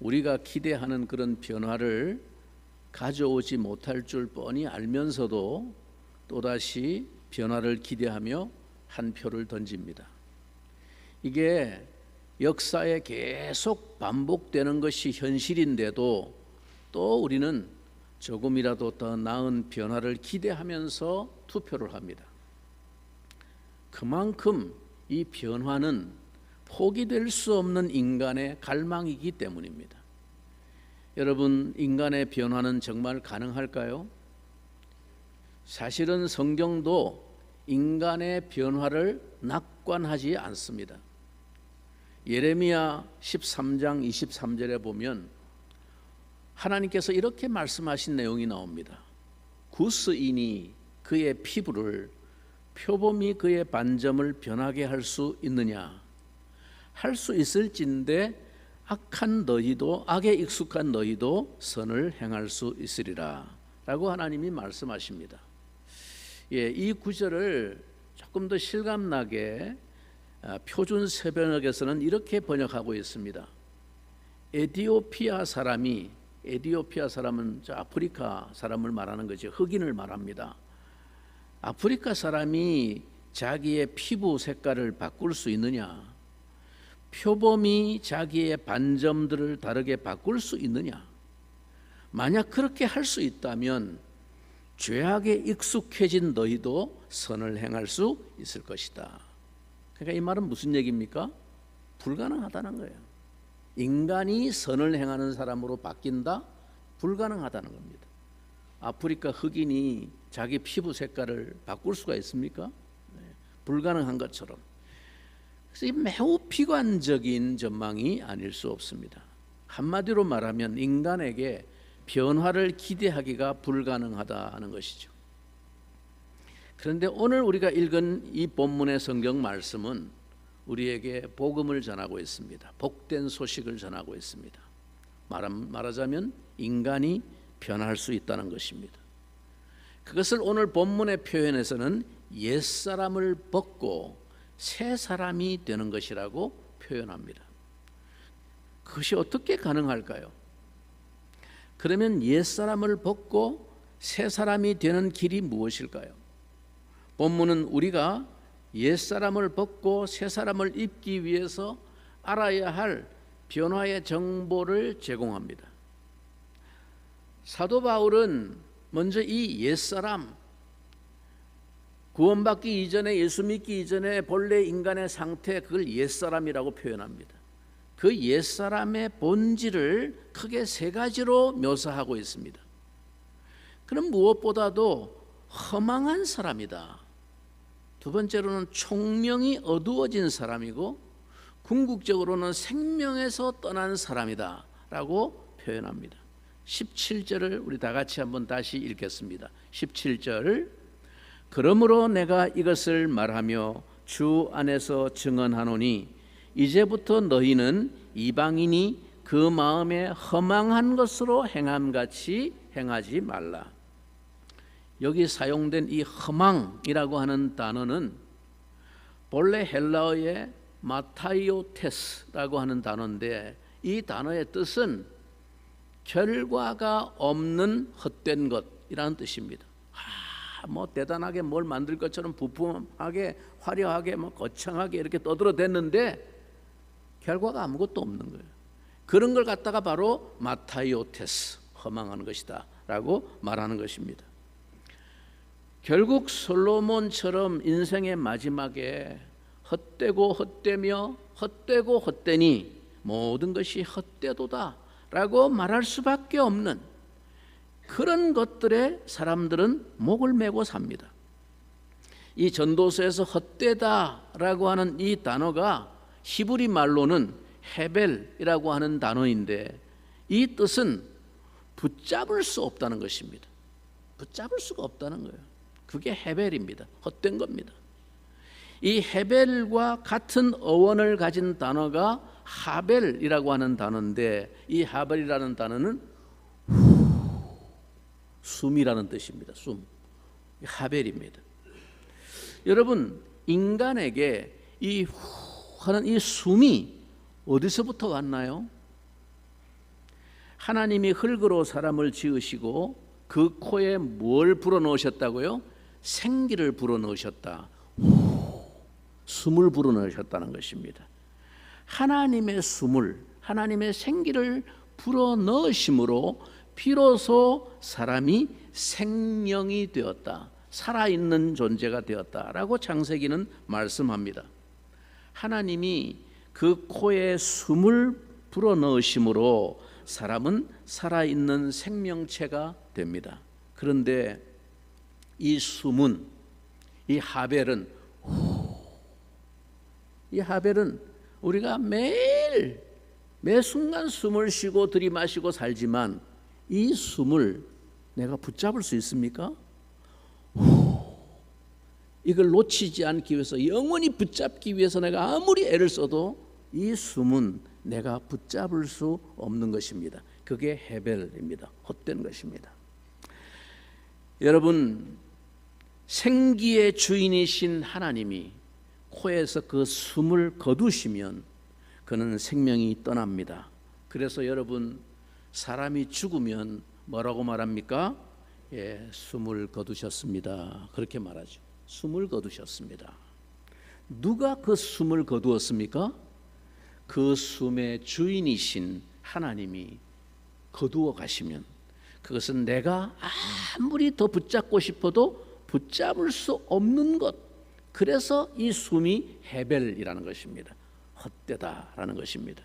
우리가 기대하는 그런 변화를 가져오지 못할 줄 뻔히 알면서도 또다시 변화를 기대하며 한 표를 던집니다. 이게 역사에 계속 반복되는 것이 현실인데도 또 우리는 조금이라도 더 나은 변화를 기대하면서 투표를 합니다. 그만큼 이 변화는 포기될 수 없는 인간의 갈망이기 때문입니다. 여러분, 인간의 변화는 정말 가능할까요? 사실은 성경도 인간의 변화를 낙관하지 않습니다. 예레미야 13장 23절에 보면 하나님께서 이렇게 말씀하신 내용이 나옵니다. 구스인이 그의 피부를 표범이 그의 반점을 변하게 할 수 있느냐? 할 수 있을진데 악한 너희도 악에 익숙한 너희도 선을 행할 수 있으리라 라고 하나님이 말씀하십니다. 이 구절을 조금 더 실감나게 표준 세번역에서는 이렇게 번역하고 있습니다. 에티오피아 사람은 저 아프리카 사람을 말하는 거죠. 흑인을 말합니다. 아프리카 사람이 자기의 피부 색깔을 바꿀 수 있느냐? 표범이 자기의 반점들을 다르게 바꿀 수 있느냐? 만약 그렇게 할 수 있다면 죄악에 익숙해진 너희도 선을 행할 수 있을 것이다. 그러니까 이 말은 무슨 얘기입니까? 불가능하다는 거예요. 인간이 선을 행하는 사람으로 바뀐다? 불가능하다는 겁니다. 아프리카 흑인이 자기 피부 색깔을 바꿀 수가 있습니까? 불가능한 것처럼. 그래서 이 매우 비관적인 전망이 아닐 수 없습니다. 한마디로 말하면 인간에게 변화를 기대하기가 불가능하다는 것이죠. 그런데 오늘 우리가 읽은 이 본문의 성경 말씀은 우리에게 복음을 전하고 있습니다. 복된 소식을 전하고 있습니다. 말하자면 인간이 변할 수 있다는 것입니다. 그것을 오늘 본문의 표현에서는 옛사람을 벗고 새 사람이 되는 것이라고 표현합니다. 그것이 어떻게 가능할까요? 그러면 옛사람을 벗고 새 사람이 되는 길이 무엇일까요? 본문은 우리가 옛사람을 벗고 새 사람을 입기 위해서 알아야 할 변화의 정보를 제공합니다. 사도 바울은 먼저 이 옛사람, 구원받기 이전에, 예수 믿기 이전에 본래 인간의 상태, 그걸 옛사람이라고 표현합니다. 그 옛사람의 본질을 크게 세 가지로 묘사하고 있습니다. 그럼 무엇보다도 허망한 사람이다. 두 번째로는 총명이 어두워진 사람이고, 궁극적으로는 생명에서 떠난 사람이다 라고 표현합니다. 17절을 우리 다 같이 한번 다시 읽겠습니다. 17절, 그러므로 내가 이것을 말하며 주 안에서 증언하노니 이제부터 너희는 이방인이 그 마음에 허망한 것으로 행함같이 행하지 말라. 여기 사용된 이 허망이라고 하는 단어는 본래 헬라어의 마타이오테스라고 하는 단어인데, 이 단어의 뜻은 결과가 없는 헛된 것이라는 뜻입니다. 뭐 대단하게 뭘 만들 것처럼 부품하게 화려하게 뭐 거창하게 이렇게 떠들어댔는데 결과가 아무것도 없는 거예요. 그런 걸 갖다가 바로 마타이오테스, 허망한 것이다 라고 말하는 것입니다. 결국 솔로몬처럼 인생의 마지막에 헛되고 헛되며 헛되고 헛되니 모든 것이 헛되도다 라고 말할 수밖에 없는 그런 것들에 사람들은 목을 메고 삽니다. 이 전도서에서 헛되다라고 하는 이 단어가 히브리 말로는 헤벨이라고 하는 단어인데, 이 뜻은 붙잡을 수 없다는 것입니다. 붙잡을 수가 없다는 거예요. 그게 헤벨입니다. 헛된 겁니다. 이 헤벨과 같은 어원을 가진 단어가 하벨이라고 하는 단어인데, 이 하벨이라는 단어는 숨이라는 뜻입니다. 숨. 하벨입니다. 여러분, 인간에게 이 하는 이 숨이 어디서부터 왔나요? 하나님이 흙으로 사람을 지으시고 그 코에 뭘 불어넣으셨다고요? 생기를 불어넣으셨다. 숨을 불어넣으셨다는 것입니다. 하나님의 숨을, 하나님의 생기를 불어넣으심으로 비로소 사람이 생명이 되었다, 살아있는 존재가 되었다라고 창세기는 말씀합니다. 하나님이 그 코에 숨을 불어넣으심으로 사람은 살아있는 생명체가 됩니다. 그런데 이 숨은, 이 하벨은 우리가 매일 매 순간 숨을 쉬고 들이마시고 살지만 이 숨을 내가 붙잡을 수 있습니까? 이걸 놓치지 않기 위해서, 영원히 붙잡기 위해서 내가 아무리 애를 써도 이 숨은 내가 붙잡을 수 없는 것입니다. 그게 헤벨입니다. 헛된 것입니다. 여러분, 생기의 주인이신 하나님이 코에서 그 숨을 거두시면 그는 생명이 떠납니다. 그래서 여러분, 사람이 죽으면 뭐라고 말합니까? 예, 숨을 거두셨습니다. 그렇게 말하죠. 숨을 거두셨습니다. 누가 그 숨을 거두었습니까? 그 숨의 주인이신 하나님이 거두어 가시면 그것은 내가 아무리 더 붙잡고 싶어도 붙잡을 수 없는 것, 그래서 이 숨이 헤벨이라는 것입니다. 헛되다라는 것입니다.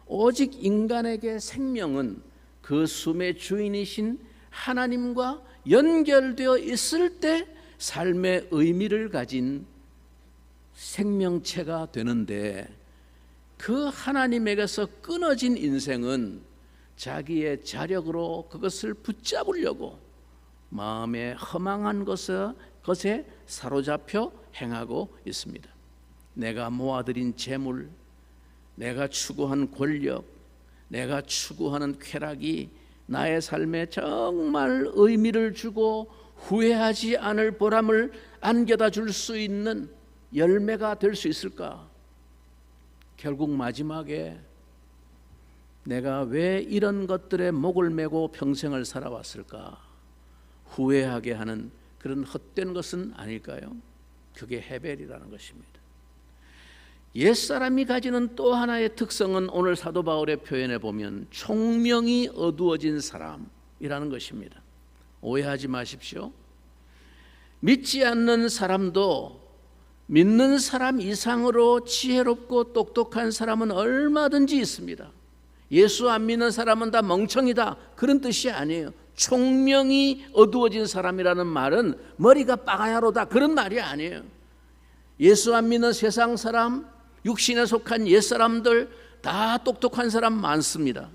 오직 인간에게 생명은 그 숨의 주인이신 하나님과 연결되어 있을 때 삶의 의미를 가진 생명체가 되는데, 그 하나님에게서 끊어진 인생은 자기의 자력으로 그것을 붙잡으려고 마음에 허망한 것에 사로잡혀 행하고 있습니다. 내가 모아들인 재물, 내가 추구한 권력, 내가 추구하는 쾌락이 나의 삶에 정말 의미를 주고 후회하지 않을 보람을 안겨다 줄 수 있는 열매가 될 수 있을까? 결국 마지막에 내가 왜 이런 것들에 목을 메고 평생을 살아왔을까? 후회하게 하는 그런 헛된 것은 아닐까요? 그게 헤벨이라는 것입니다. 옛사람이 가지는 또 하나의 특성은 오늘 사도 바울의 표현에 보면 총명이 어두워진 사람이라는 것입니다. 오해하지 마십시오. 믿지 않는 사람도 믿는 사람 이상으로 지혜롭고 똑똑한 사람은 얼마든지 있습니다. 예수 안 믿는 사람은 다 멍청이다, 그런 뜻이 아니에요. 총명이 어두워진 사람이라는 말은 머리가 빠가야로다, 그런 말이 아니에요. 예수 안 믿는 세상 사람, 육신에 속한 옛사람들 다 똑똑한 사람 많습니다.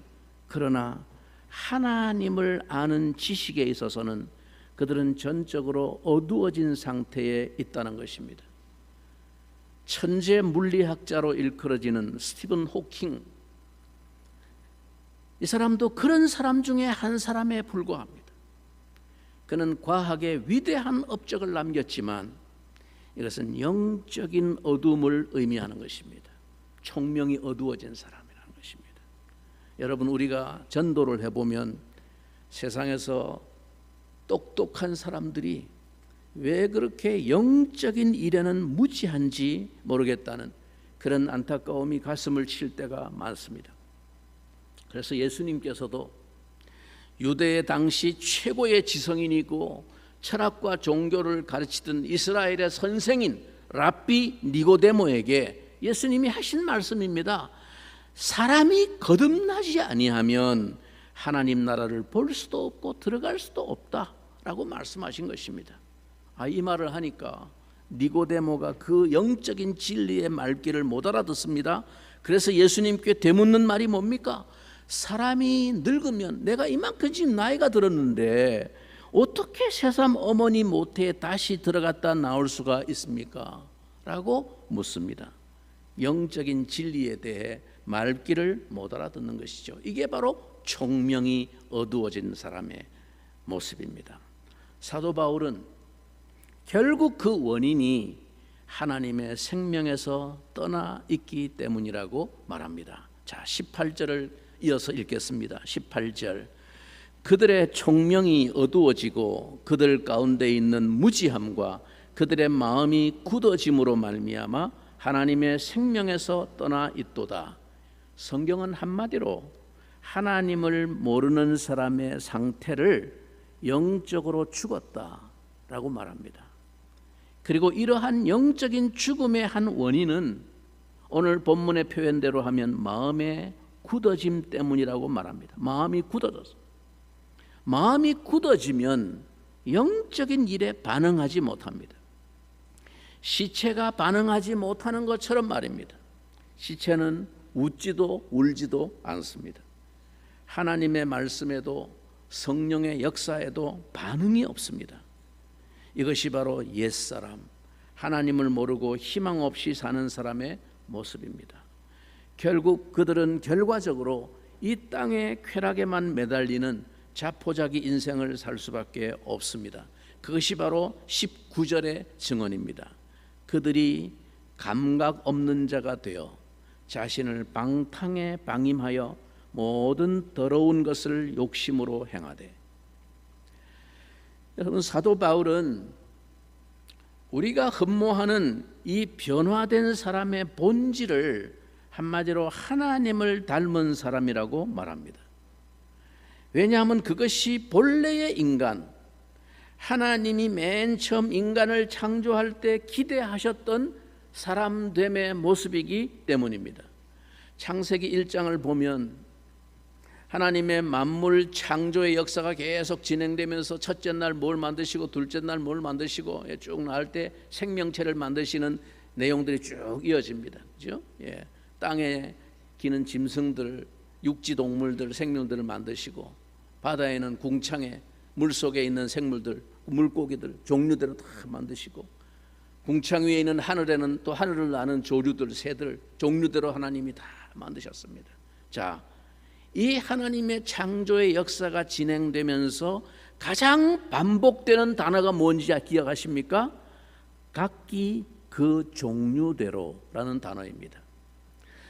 그러나 하나님을 아는 지식에 있어서는 그들은 전적으로 어두워진 상태에 있다는 것입니다. 천재 물리학자로 일컬어지는 스티븐 호킹, 이 사람도 그런 사람 중에 한 사람에 불과합니다. 그는 과학의 위대한 업적을 남겼지만 이것은 영적인 어둠을 의미하는 것입니다. 총명이 어두워진 사람이라는 것입니다. 여러분, 우리가 전도를 해보면 세상에서 똑똑한 사람들이 왜 그렇게 영적인 일에는 무지한지 모르겠다는 그런 안타까움이 가슴을 칠 때가 많습니다. 그래서 예수님께서도 유대의 당시 최고의 지성인이고 철학과 종교를 가르치던 이스라엘의 선생인 랍비 니고데모에게 예수님이 하신 말씀입니다. 사람이 거듭나지 아니하면 하나님 나라를 볼 수도 없고 들어갈 수도 없다라고 말씀하신 것입니다. 이 말을 하니까 니고데모가 그 영적인 진리의 말귀를 못 알아듣습니다. 그래서 예수님께 되묻는 말이 뭡니까? 사람이 늙으면, 내가 이만큼 지금 나이가 들었는데 어떻게 새삼 어머니 모태에 다시 들어갔다 나올 수가 있습니까? 라고 묻습니다. 영적인 진리에 대해 말귀를 못 알아듣는 것이죠. 이게 바로 총명이 어두워진 사람의 모습입니다. 사도 바울은 결국 그 원인이 하나님의 생명에서 떠나 있기 때문이라고 말합니다. 자, 18절을 이어서 읽겠습니다. 18절. 그들의 총명이 어두워지고 그들 가운데 있는 무지함과 그들의 마음이 굳어짐으로 말미암아 하나님의 생명에서 떠나 있도다. 성경은 한마디로 하나님을 모르는 사람의 상태를 영적으로 죽었다라고 말합니다. 그리고 이러한 영적인 죽음의 한 원인은 오늘 본문의 표현대로 하면 마음의 굳어짐 때문이라고 말합니다. 마음이 굳어졌어. 마음이 굳어지면 영적인 일에 반응하지 못합니다. 시체가 반응하지 못하는 것처럼 말입니다. 시체는 웃지도 울지도 않습니다. 하나님의 말씀에도 성령의 역사에도 반응이 없습니다. 이것이 바로 옛사람, 하나님을 모르고 희망 없이 사는 사람의 모습입니다. 결국 그들은 결과적으로 이 땅의 쾌락에만 매달리는 자포자기 인생을 살 수밖에 없습니다. 그것이 바로 19절의 증언입니다. 그들이 감각 없는 자가 되어 자신을 방탕에 방임하여 모든 더러운 것을 욕심으로 행하되. 여러분, 사도 바울은 우리가 흠모하는 이 변화된 사람의 본질을 한마디로 하나님을 닮은 사람이라고 말합니다. 왜냐하면 그것이 본래의 인간, 하나님이 맨 처음 인간을 창조할 때 기대하셨던 사람됨의 모습이기 때문입니다. 창세기 1장을 보면 하나님의 만물 창조의 역사가 계속 진행되면서 첫째 날 뭘 만드시고 둘째 날 뭘 만드시고 쭉 나갈 때 생명체를 만드시는 내용들이 쭉 이어집니다. 그렇죠? 예. 땅에 기는 짐승들, 육지 동물들, 생명들을 만드시고 바다에는 궁창에 물속에 있는 생물들, 물고기들 종류대로 다 만드시고 궁창 위에 있는 하늘에는 또 하늘을 나는 조류들, 새들 종류대로 하나님이 다 만드셨습니다. 자, 이 하나님의 창조의 역사가 진행되면서 가장 반복되는 단어가 뭔지 기억하십니까? 각기 그 종류대로라는 단어입니다.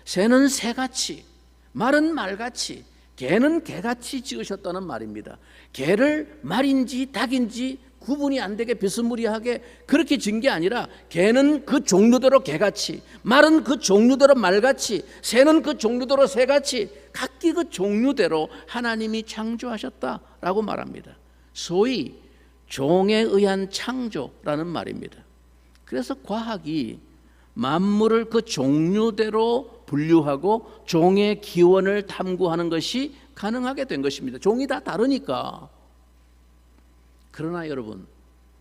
새는 새같이, 말은 말같이, 개는 개같이 지으셨다는 말입니다. 개를 말인지 닭인지 구분이 안 되게 비스무리하게 그렇게 지은 게 아니라 개는 그 종류대로 개같이, 말은 그 종류대로 말같이, 새는 그 종류대로 새같이 각기 그 종류대로 하나님이 창조하셨다라고 말합니다. 소위 종에 의한 창조라는 말입니다. 그래서 과학이 만물을 그 종류대로 분류하고 종의 기원을 탐구하는 것이 가능하게 된 것입니다. 종이 다 다르니까. 그러나 여러분,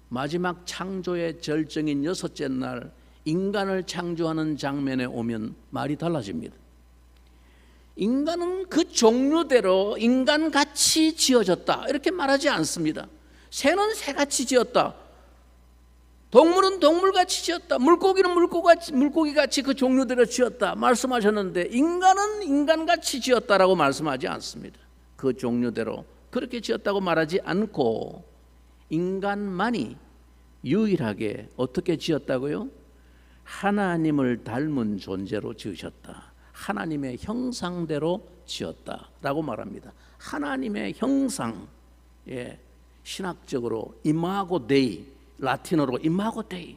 마지막 창조의 절정인 여섯째 날 인간을 창조하는 장면에 오면 말이 달라집니다. 인간은 그 종류대로 인간같이 지어졌다 이렇게 말하지 않습니다. 새는 새같이 지었다, 동물은 동물같이 지었다, 물고기는 물고기같이 그 종류대로 지었다 말씀하셨는데 인간은 인간같이 지었다라고 말씀하지 않습니다. 그 종류대로 그렇게 지었다고 말하지 않고 인간만이 유일하게 어떻게 지었다고요? 하나님을 닮은 존재로 지으셨다, 하나님의 형상대로 지었다라고 말합니다. 하나님의 형상, 신학적으로 이마고 데이, 라틴어로 이마고 데이,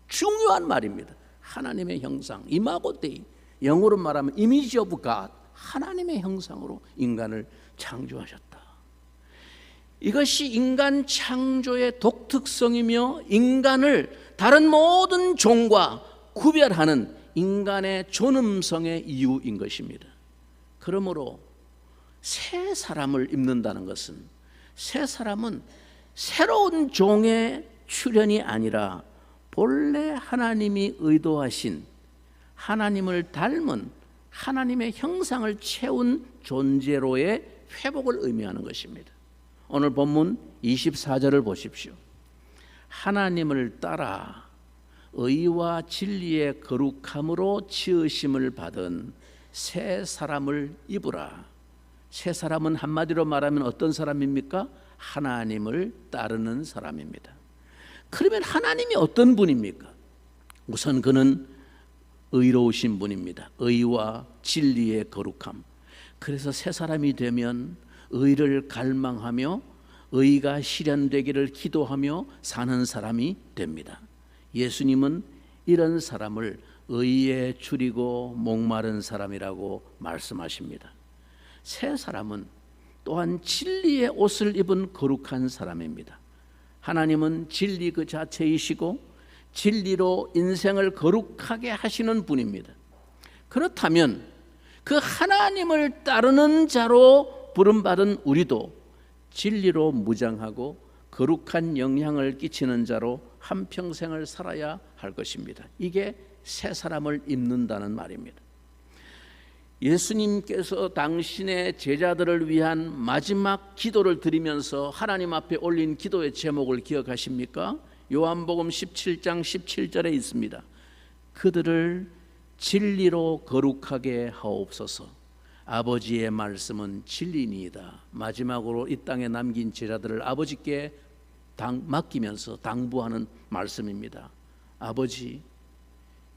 중요한 말입니다. 하나님의 형상, 이마고 데이, 영어로 말하면 이미지 오브 갓, 하나님의 형상으로 인간을 창조하셨다. 이것이 인간 창조의 독특성이며 인간을 다른 모든 종과 구별하는 인간의 존엄성의 이유인 것입니다. 그러므로 새 사람을 입는다는 것은, 새 사람은 새로운 종의 출현이 아니라 본래 하나님이 의도하신 하나님을 닮은 하나님의 형상을 채운 존재로의 회복을 의미하는 것입니다. 오늘 본문 24절을 보십시오. 하나님을 따라 의와 진리의 거룩함으로 지으심을 받은 새 사람을 입으라. 새 사람은 한마디로 말하면 어떤 사람입니까? 하나님을 따르는 사람입니다. 그러면 하나님이 어떤 분입니까? 우선 그는 의로우신 분입니다. 의와 진리의 거룩함. 그래서 새 사람이 되면 의를 갈망하며 의가 실현되기를 기도하며 사는 사람이 됩니다. 예수님은 이런 사람을 의에 줄이고 목마른 사람이라고 말씀하십니다. 새 사람은 또한 진리의 옷을 입은 거룩한 사람입니다. 하나님은 진리 그 자체이시고 진리로 인생을 거룩하게 하시는 분입니다. 그렇다면 그 하나님을 따르는 자로 부름받은 우리도 진리로 무장하고 거룩한 영향을 끼치는 자로 한평생을 살아야 할 것입니다. 이게 새 사람을 입는다는 말입니다. 예수님께서 당신의 제자들을 위한 마지막 기도를 드리면서 하나님 앞에 올린 기도의 제목을 기억하십니까? 요한복음 17장 17절에 있습니다. 그들을 진리로 거룩하게 하옵소서. 아버지의 말씀은 진리니이다. 마지막으로 이 땅에 남긴 제자들을 아버지께 맡기면서 당부하는 말씀입니다. 아버지,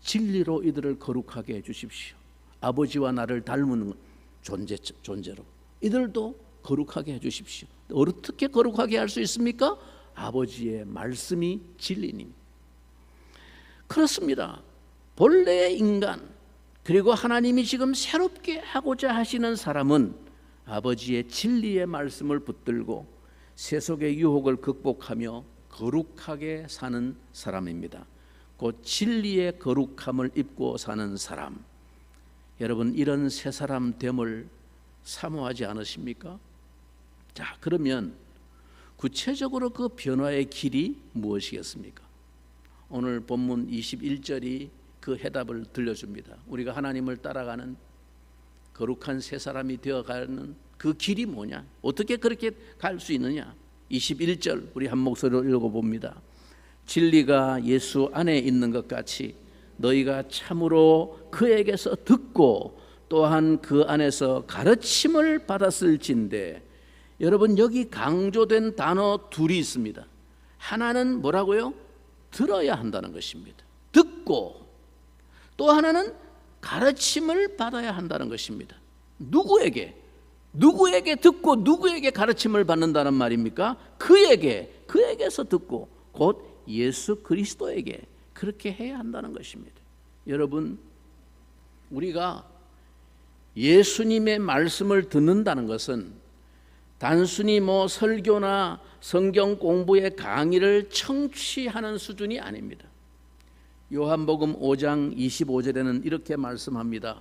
진리로 이들을 거룩하게 해주십시오. 아버지와 나를 닮은 존재로 이들도 거룩하게 해주십시오. 어떻게 거룩하게 할 수 있습니까? 아버지의 말씀이 진리님. 그렇습니다. 본래의 인간 그리고 하나님이 지금 새롭게 하고자 하시는 사람은 아버지의 진리의 말씀을 붙들고 세속의 유혹을 극복하며 거룩하게 사는 사람입니다. 곧 진리의 거룩함을 입고 사는 사람. 여러분, 이런 새 사람 됨을 사모하지 않으십니까? 자, 그러면 구체적으로 그 변화의 길이 무엇이겠습니까? 오늘 본문 21절이 그 해답을 들려줍니다. 우리가 하나님을 따라가는 거룩한 새 사람이 되어가는 그 길이 뭐냐? 어떻게 그렇게 갈 수 있느냐? 21절 우리 한 목소리로 읽어봅니다. 진리가 예수 안에 있는 것 같이 너희가 참으로 그에게서 듣고 또한 그 안에서 가르침을 받았을진대. 여러분, 여기 강조된 단어 둘이 있습니다. 하나는 뭐라고요? 들어야 한다는 것입니다. 듣고, 또 하나는 가르침을 받아야 한다는 것입니다. 누구에게 듣고 누구에게 가르침을 받는다는 말입니까? 그에게서 듣고 곧 예수 그리스도에게 그렇게 해야 한다는 것입니다. 여러분, 우리가 예수님의 말씀을 듣는다는 것은 단순히 설교나 성경 공부의 강의를 청취하는 수준이 아닙니다. 요한복음 5장 25절에는 이렇게 말씀합니다.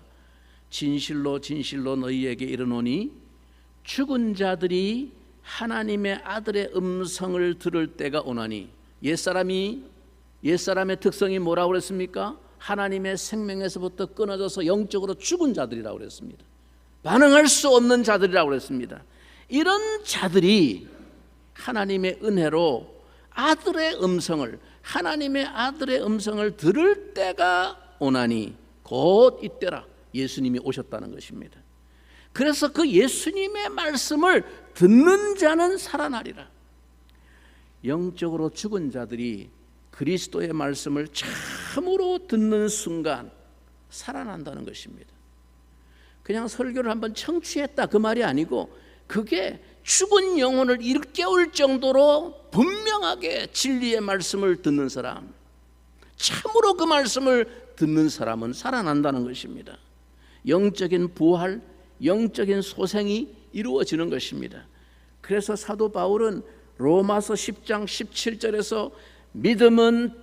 진실로 진실로 너희에게 이르노니 죽은 자들이 하나님의 아들의 음성을 들을 때가 오나니. 옛사람의 특성이 뭐라고 그랬습니까? 하나님의 생명에서부터 끊어져서 영적으로 죽은 자들이라고 그랬습니다. 반응할 수 없는 자들이라고 그랬습니다. 이런 자들이 하나님의 은혜로 하나님의 아들의 음성을 들을 때가 오나니 곧 이때라. 예수님이 오셨다는 것입니다. 그래서 그 예수님의 말씀을 듣는 자는 살아나리라. 영적으로 죽은 자들이 그리스도의 말씀을 참으로 듣는 순간 살아난다는 것입니다. 그냥 설교를 한번 청취했다 그 말이 아니고 그게 죽은 영혼을 일깨울 정도로 분명하게 진리의 말씀을 듣는 사람, 참으로 그 말씀을 듣는 사람은 살아난다는 것입니다. 영적인 부활, 영적인 소생이 이루어지는 것입니다. 그래서 사도 바울은 로마서 10장 17절에서 믿음은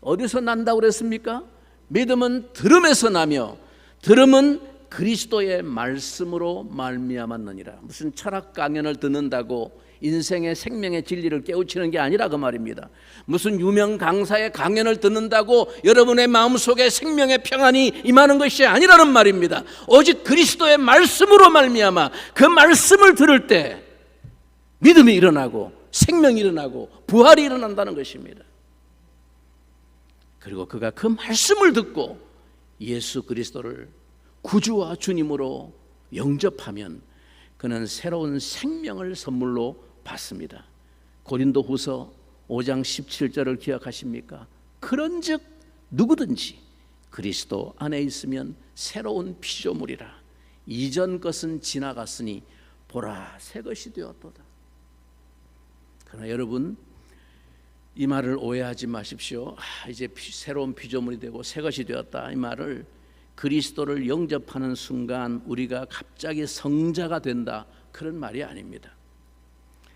어디서 난다고 그랬습니까? 믿음은 들음에서 나며 들음은 그리스도의 말씀으로 말미암았느니라. 무슨 철학 강연을 듣는다고 인생의 생명의 진리를 깨우치는 게 아니라 그 말입니다. 무슨 유명 강사의 강연을 듣는다고 여러분의 마음속에 생명의 평안이 임하는 것이 아니라는 말입니다. 오직 그리스도의 말씀으로 말미암아 그 말씀을 들을 때 믿음이 일어나고 생명이 일어나고 부활이 일어난다는 것입니다. 그리고 그가 그 말씀을 듣고 예수 그리스도를 구주와 주님으로 영접하면 그는 새로운 생명을 선물로 받습니다. 고린도후서 5장 17절을 기억하십니까? 그런즉 누구든지 그리스도 안에 있으면 새로운 피조물이라. 이전 것은 지나갔으니 보라 새 것이 되었도다. 그러나 여러분 이 말을 오해하지 마십시오. 이제 새로운 피조물이 되고 새 것이 되었다, 이 말을 그리스도를 영접하는 순간 우리가 갑자기 성자가 된다, 그런 말이 아닙니다.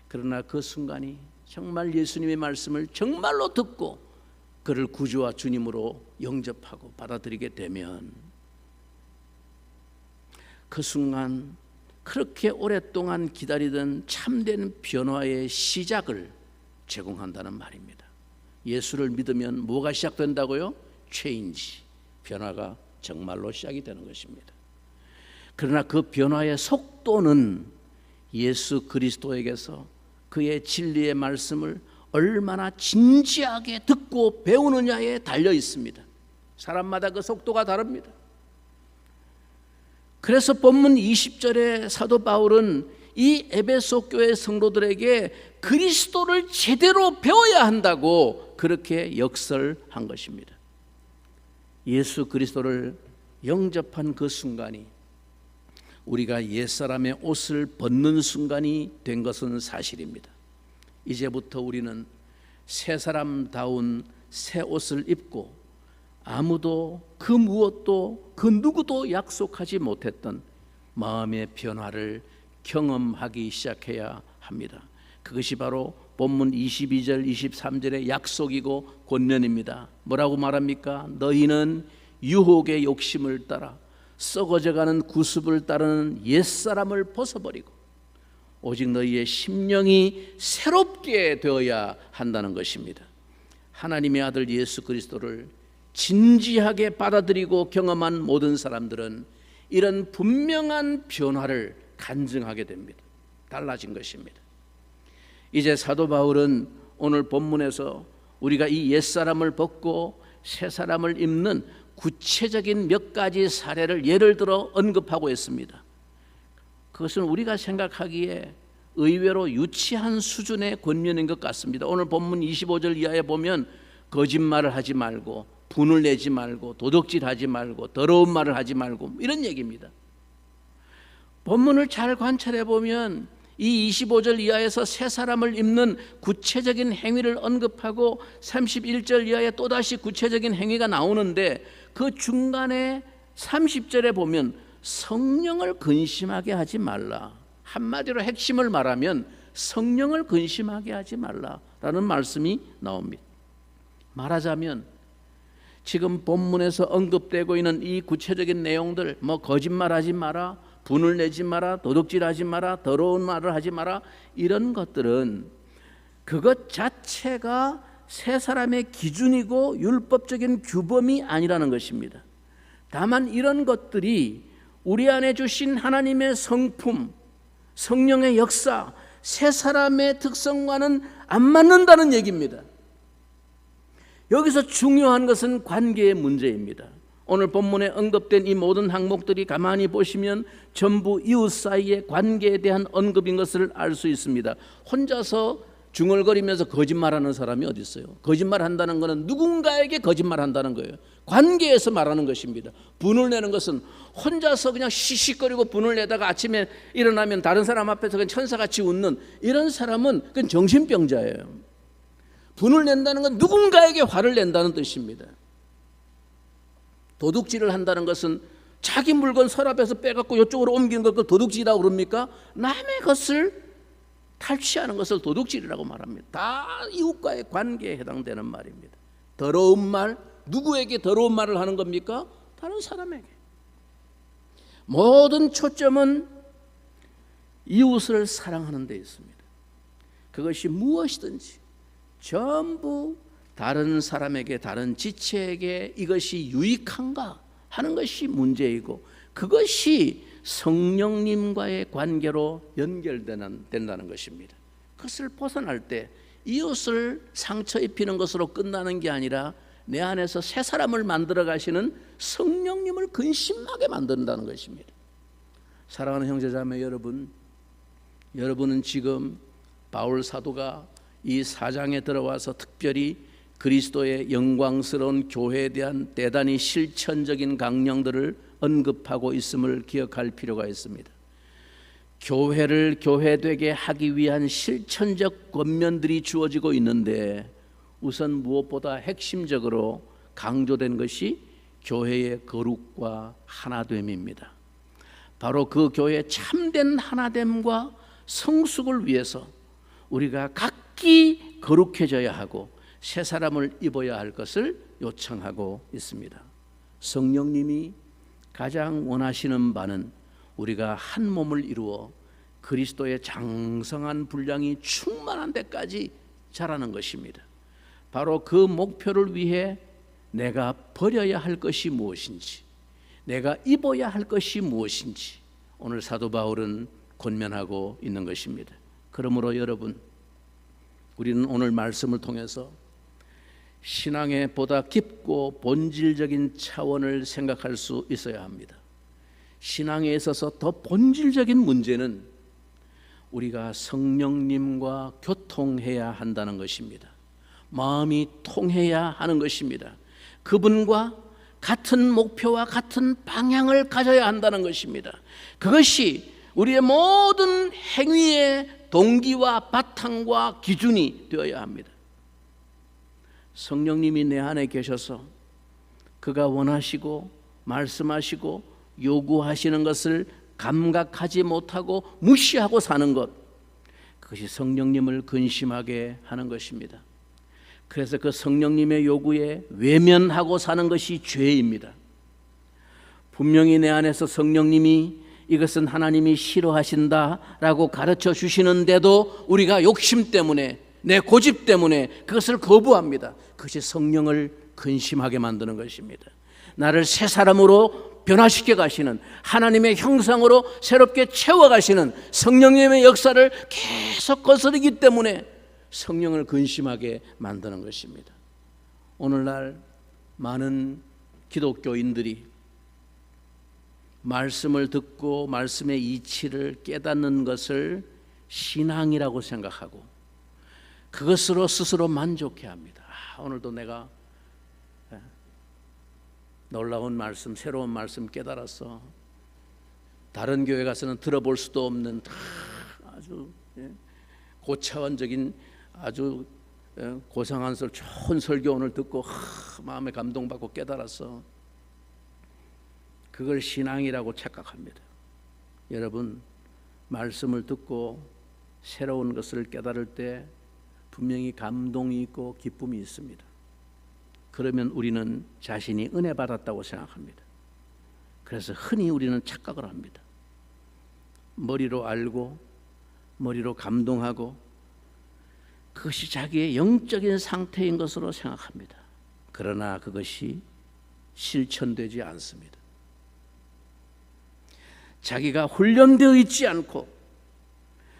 그러나 그 순간이 정말 예수님의 말씀을 정말로 듣고 그를 구주와 주님으로 영접하고 받아들이게 되면 그 순간 그렇게 오랫동안 기다리던 참된 변화의 시작을 제공한다는 말입니다. 예수를 믿으면 뭐가 시작된다고요? 체인지, 변화가 정말로 시작이 되는 것입니다. 그러나 그 변화의 속도는 예수 그리스도에게서 그의 진리의 말씀을 얼마나 진지하게 듣고 배우느냐에 달려 있습니다. 사람마다 그 속도가 다릅니다. 그래서 본문 20절에 사도 바울은 이 에베소 교회 성도들에게 그리스도를 제대로 배워야 한다고 그렇게 역설한 것입니다. 예수 그리스도를 영접한 그 순간이 우리가 옛사람의 옷을 벗는 순간이 된 것은 사실입니다. 이제부터 우리는 새 사람다운 새 옷을 입고 아무도 그 무엇도 그 누구도 약속하지 못했던 마음의 변화를 경험하기 시작해야 합니다. 그것이 바로 본문 22절 23절의 약속이고 권면입니다. 뭐라고 말합니까? 너희는 유혹의 욕심을 따라 썩어져가는 구습을 따르는 옛사람을 벗어버리고 오직 너희의 심령이 새롭게 되어야 한다는 것입니다. 하나님의 아들 예수 그리스도를 진지하게 받아들이고 경험한 모든 사람들은 이런 분명한 변화를 간증하게 됩니다. 달라진 것입니다. 이제 사도 바울은 오늘 본문에서 우리가 이 옛사람을 벗고 새사람을 입는 구체적인 몇 가지 사례를 예를 들어 언급하고 있습니다. 그것은 우리가 생각하기에 의외로 유치한 수준의 권면인 것 같습니다. 오늘 본문 25절 이하에 보면 거짓말을 하지 말고 분을 내지 말고 도둑질하지 말고 더러운 말을 하지 말고 이런 얘기입니다. 본문을 잘 관찰해 보면 이 25절 이하에서 새 사람을 입는 구체적인 행위를 언급하고 31절 이하에 또다시 구체적인 행위가 나오는데 그 중간에 30절에 보면 성령을 근심하게 하지 말라, 한마디로 핵심을 말하면 성령을 근심하게 하지 말라라는 말씀이 나옵니다. 말하자면 지금 본문에서 언급되고 있는 이 구체적인 내용들, 거짓말하지 마라, 분을 내지 마라, 도둑질하지 마라, 더러운 말을 하지 마라, 이런 것들은 그것 자체가 새 사람의 기준이고 율법적인 규범이 아니라는 것입니다. 다만 이런 것들이 우리 안에 주신 하나님의 성품, 성령의 역사, 새 사람의 특성과는 안 맞는다는 얘기입니다. 여기서 중요한 것은 관계의 문제입니다. 오늘 본문에 언급된 이 모든 항목들이 가만히 보시면 전부 이웃 사이의 관계에 대한 언급인 것을 알 수 있습니다. 혼자서 중얼거리면서 거짓말하는 사람이 어디 있어요? 거짓말한다는 것은 누군가에게 거짓말한다는 거예요. 관계에서 말하는 것입니다. 분을 내는 것은 혼자서 그냥 시시거리고 분을 내다가 아침에 일어나면 다른 사람 앞에서 그냥 천사같이 웃는 이런 사람은 그건 정신병자예요. 분을 낸다는 건 누군가에게 화를 낸다는 뜻입니다. 도둑질을 한다는 것은 자기 물건 서랍에서 빼갖고 이쪽으로 옮기는 걸 도둑질이라고 그럽니까? 남의 것을 탈취하는 것을 도둑질이라고 말합니다. 다 이웃과의 관계에 해당되는 말입니다. 더러운 말, 누구에게 더러운 말을 하는 겁니까? 다른 사람에게. 모든 초점은 이웃을 사랑하는 데 있습니다. 그것이 무엇이든지 전부 다른 사람에게, 다른 지체에게 이것이 유익한가 하는 것이 문제이고, 그것이 성령님과의 관계로 연결된다는 것입니다. 그것을 벗어날 때 이웃을 상처 입히는 것으로 끝나는 게 아니라 내 안에서 새 사람을 만들어 가시는 성령님을 근심하게 만든다는 것입니다. 사랑하는 형제자매 여러분, 여러분은 지금 바울 사도가 이 사장에 들어와서 특별히 그리스도의 영광스러운 교회에 대한 대단히 실천적인 강령들을 언급하고 있음을 기억할 필요가 있습니다. 교회를 교회되게 하기 위한 실천적 권면들이 주어지고 있는데 우선 무엇보다 핵심적으로 강조된 것이 교회의 거룩과 하나됨입니다. 바로 그 교회의 참된 하나됨과 성숙을 위해서 우리가 각기 거룩해져야 하고 새 사람을 입어야 할 것을 요청하고 있습니다. 성령님이 가장 원하시는 바는 우리가 한 몸을 이루어 그리스도의 장성한 분량이 충만한 데까지 자라는 것입니다. 바로 그 목표를 위해 내가 버려야 할 것이 무엇인지, 내가 입어야 할 것이 무엇인지 오늘 사도 바울은 권면하고 있는 것입니다. 그러므로 여러분, 우리는 오늘 말씀을 통해서 신앙의 보다 깊고 본질적인 차원을 생각할 수 있어야 합니다. 신앙에 있어서 더 본질적인 문제는 우리가 성령님과 교통해야 한다는 것입니다. 마음이 통해야 하는 것입니다. 그분과 같은 목표와 같은 방향을 가져야 한다는 것입니다. 그것이 우리의 모든 행위의 동기와 바탕과 기준이 되어야 합니다. 성령님이 내 안에 계셔서 그가 원하시고 말씀하시고 요구하시는 것을 감각하지 못하고 무시하고 사는 것, 그것이 성령님을 근심하게 하는 것입니다. 그래서 그 성령님의 요구에 외면하고 사는 것이 죄입니다. 분명히 내 안에서 성령님이 이것은 하나님이 싫어하신다라고 가르쳐 주시는데도 우리가 욕심 때문에, 내 고집 때문에 그것을 거부합니다. 그것이 성령을 근심하게 만드는 것입니다. 나를 새 사람으로 변화시켜 가시는, 하나님의 형상으로 새롭게 채워 가시는 성령님의 역사를 계속 거스르기 때문에 성령을 근심하게 만드는 것입니다. 오늘날 많은 기독교인들이 말씀을 듣고 말씀의 이치를 깨닫는 것을 신앙이라고 생각하고 그것으로 스스로 만족해합니다. 오늘도 내가 놀라운 말씀, 새로운 말씀 깨달았어. 다른 교회 가서는 들어볼 수도 없는 아주 고차원적인 아주 고상한 좋은 설교 오늘 듣고 마음에 감동받고 깨달았어. 그걸 신앙이라고 착각합니다. 여러분, 말씀을 듣고 새로운 것을 깨달을 때 분명히 감동이 있고 기쁨이 있습니다. 그러면 우리는 자신이 은혜 받았다고 생각합니다. 그래서 흔히 우리는 착각을 합니다. 머리로 알고 머리로 감동하고 그것이 자기의 영적인 상태인 것으로 생각합니다. 그러나 그것이 실천되지 않습니다. 자기가 훈련되어 있지 않고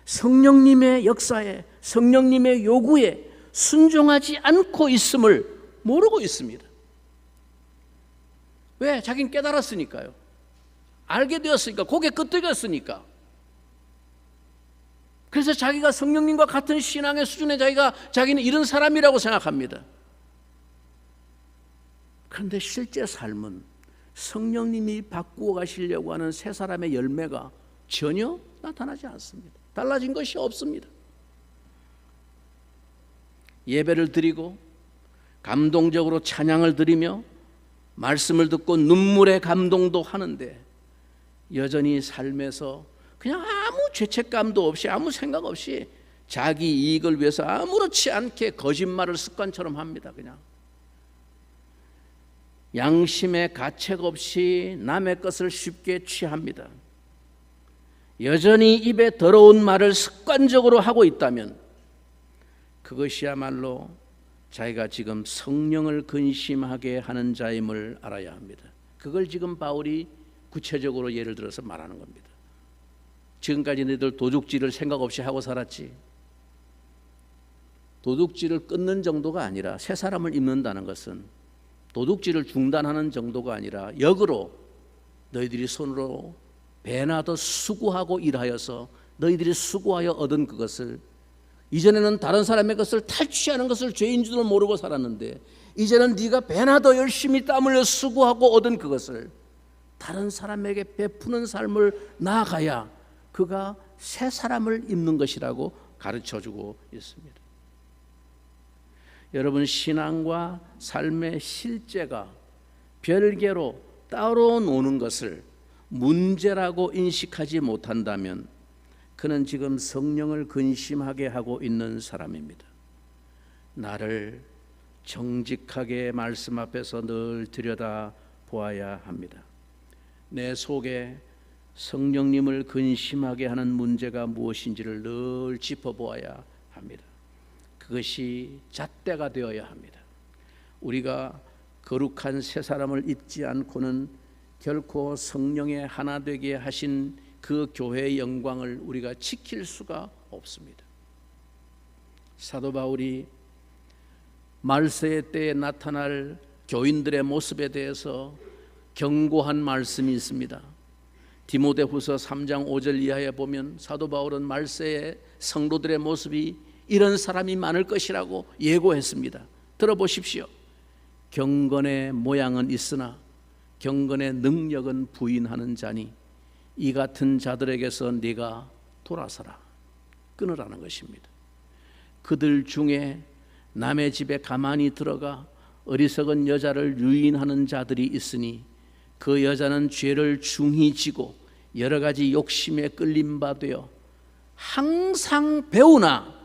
성령님의 역사에, 성령님의 요구에 순종하지 않고 있음을 모르고 있습니다. 왜? 자기는 깨달았으니까요. 알게 되었으니까, 고개 끄덕였으니까. 그래서 자기가 성령님과 같은 신앙의 수준에 자기는 이런 사람이라고 생각합니다. 그런데 실제 삶은 성령님이 바꾸어 가시려고 하는 새 사람의 열매가 전혀 나타나지 않습니다. 달라진 것이 없습니다. 예배를 드리고 감동적으로 찬양을 드리며 말씀을 듣고 눈물의 감동도 하는데 여전히 삶에서 그냥 아무 죄책감도 없이, 아무 생각 없이 자기 이익을 위해서 아무렇지 않게 거짓말을 습관처럼 합니다. 그냥 양심에 가책 없이 남의 것을 쉽게 취합니다. 여전히 입에 더러운 말을 습관적으로 하고 있다면 그것이야말로 자기가 지금 성령을 근심하게 하는 자임을 알아야 합니다. 그걸 지금 바울이 구체적으로 예를 들어서 말하는 겁니다. 지금까지 너희들 도둑질을 생각 없이 하고 살았지. 도둑질을 끊는 정도가 아니라 새 사람을 입는다는 것은 도둑질을 중단하는 정도가 아니라 역으로 너희들이 손으로 배나 더 수고하고 일하여서 너희들이 수고하여 얻은 그것을, 이전에는 다른 사람의 것을 탈취하는 것을 죄인 줄을 모르고 살았는데 이제는 네가 배나 더 열심히 땀 흘려 수고하고 얻은 그것을 다른 사람에게 베푸는 삶을 나아가야 그가 새 사람을 입는 것이라고 가르쳐주고 있습니다. 여러분, 신앙과 삶의 실제가 별개로 따로 노는 것을 문제라고 인식하지 못한다면 그는 지금 성령을 근심하게 하고 있는 사람입니다. 나를 정직하게 말씀 앞에서 늘 들여다 보아야 합니다. 내 속에 성령님을 근심하게 하는 문제가 무엇인지를 늘 짚어보아야 합니다. 그것이 잣대가 되어야 합니다. 우리가 거룩한 새 사람을 입지 않고는 결코 성령의 하나 되게 하신 그 교회의 영광을 우리가 지킬 수가 없습니다. 사도 바울이 말세의 때에 나타날 교인들의 모습에 대해서 경고한 말씀이 있습니다. 디모데후서 3장 5절 이하에 보면 사도 바울은 말세의 성도들의 모습이 이런 사람이 많을 것이라고 예고했습니다. 들어보십시오. 경건의 모양은 있으나 경건의 능력은 부인하는 자니 이 같은 자들에게서 네가 돌아서라, 끊으라는 것입니다. 그들 중에 남의 집에 가만히 들어가 어리석은 여자를 유인하는 자들이 있으니 그 여자는 죄를 중히 지고 여러 가지 욕심에 끌린 바 되어 항상 배우나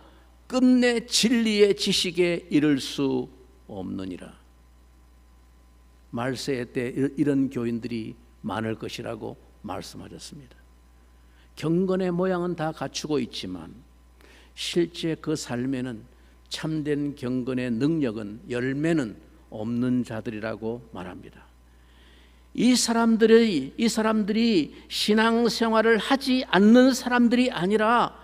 끝내 진리의 지식에 이를 수 없느니라. 말세의 때 이런 교인들이 많을 것이라고 말씀하셨습니다. 경건의 모양은 다 갖추고 있지만 실제 그 삶에는 참된 경건의 능력은 열매는 없는 자들이라고 말합니다. 이 사람들이 신앙생활을 하지 않는 사람들이 아니라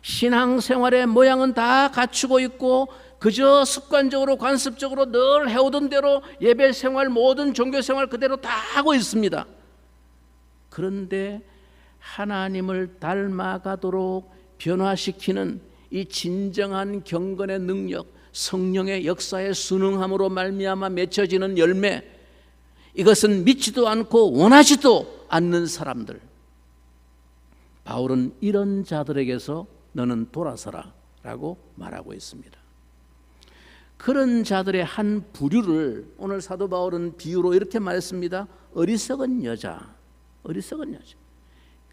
신앙생활의 모양은 다 갖추고 있고 그저 습관적으로 관습적으로 늘 해오던 대로 예배생활 모든 종교생활 그대로 다 하고 있습니다. 그런데 하나님을 닮아가도록 변화시키는 이 진정한 경건의 능력, 성령의 역사에 순응함으로 말미암아 맺혀지는 열매, 이것은 믿지도 않고 원하지도 않는 사람들. 바울은 이런 자들에게서 너는 돌아서라 라고 말하고 있습니다. 그런 자들의 한 부류를 오늘 사도 바울은 비유로 이렇게 말했습니다. 어리석은 여자.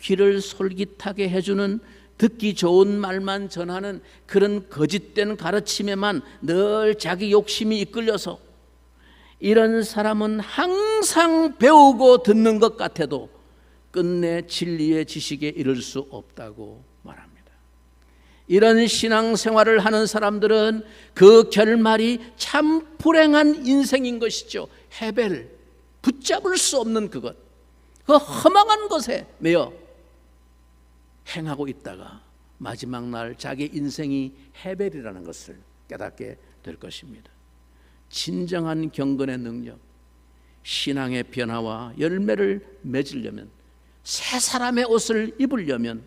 귀를 솔깃하게 해주는 듣기 좋은 말만 전하는 그런 거짓된 가르침에만 늘 자기 욕심이 이끌려서 이런 사람은 항상 배우고 듣는 것 같아도 끝내 진리의 지식에 이를 수 없다고 말합니다. 이런 신앙생활을 하는 사람들은 그 결말이 참 불행한 인생인 것이죠. 헤벨, 붙잡을 수 없는 그것, 그 허망한 것에 매여 행하고 있다가 마지막 날 자기 인생이 헤벨이라는 것을 깨닫게 될 것입니다. 진정한 경건의 능력, 신앙의 변화와 열매를 맺으려면, 새 사람의 옷을 입으려면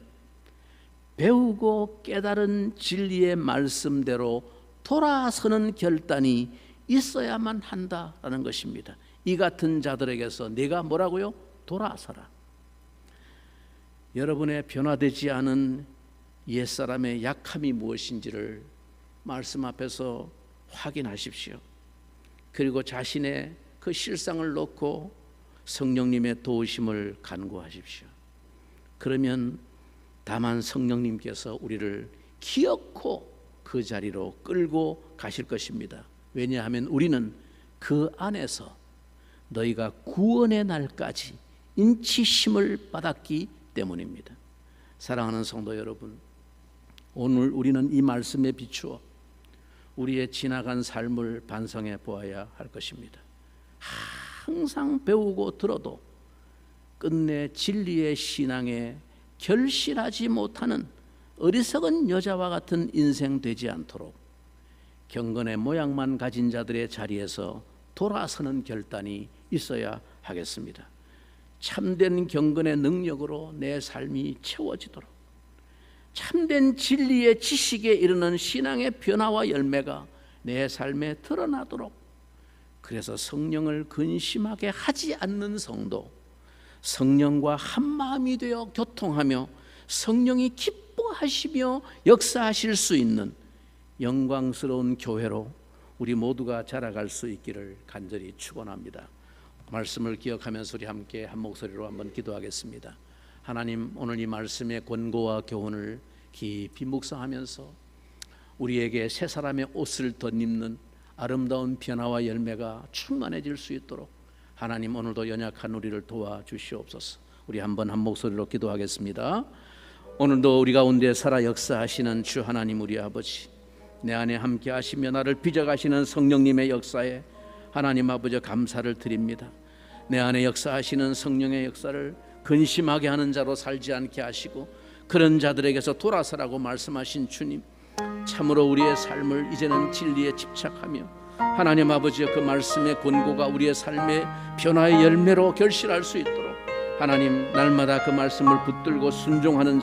배우고 깨달은 진리의 말씀대로 돌아서는 결단이 있어야만 한다라는 것입니다. 이 같은 자들에게서 네가 뭐라고요? 돌아서라. 여러분의 변화되지 않은 옛사람의 약함이 무엇인지를 말씀 앞에서 확인하십시오. 그리고 자신의 그 실상을 놓고 성령님의 도우심을 간구하십시오. 그러면 다만 성령님께서 우리를 기어코 그 자리로 끌고 가실 것입니다. 왜냐하면 우리는 그 안에서 너희가 구원의 날까지 인치심을 받았기 때문입니다. 사랑하는 성도 여러분, 오늘 우리는 이 말씀에 비추어 우리의 지나간 삶을 반성해 보아야 할 것입니다. 항상 배우고 들어도 끝내 진리의 신앙에 결실하지 못하는 어리석은 여자와 같은 인생 되지 않도록 경건의 모양만 가진 자들의 자리에서 돌아서는 결단이 있어야 하겠습니다. 참된 경건의 능력으로 내 삶이 채워지도록, 참된 진리의 지식에 이르는 신앙의 변화와 열매가 내 삶에 드러나도록, 그래서 성령을 근심하게 하지 않는 성도, 성령과 한 마음이 되어 교통하며 성령이 기뻐하시며 역사하실 수 있는 영광스러운 교회로 우리 모두가 자라갈 수 있기를 간절히 축원합니다. 말씀을 기억하면서 우리 함께 한 목소리로 한번 기도하겠습니다. 하나님, 오늘 이 말씀의 권고와 교훈을 깊이 묵상하면서 우리에게 새 사람의 옷을 덧입는 아름다운 변화와 열매가 충만해질 수 있도록 하나님, 오늘도 연약한 우리를 도와주시옵소서. 우리 한번 한 목소리로 기도하겠습니다. 오늘도 우리 가운데 살아 역사하시는 주 하나님, 우리 아버지, 내 안에 함께 하시며 나를 빚어가시는 성령님의 역사에 하나님 아버지 감사를 드립니다. 내 안에 역사하시는 성령의 역사를 근심하게 하는 자로 살지 않게 하시고 그런 자들에게서 돌아서라고 말씀하신 주님, 참으로 우리의 삶을 이제는 진리에 집착하며 하나님 아버지의 그 말씀의 권고가 우리의 삶의 변화의 열매로 결실할 수 있도록 하나님, 날마다 그 말씀을 붙들고 순종하는 자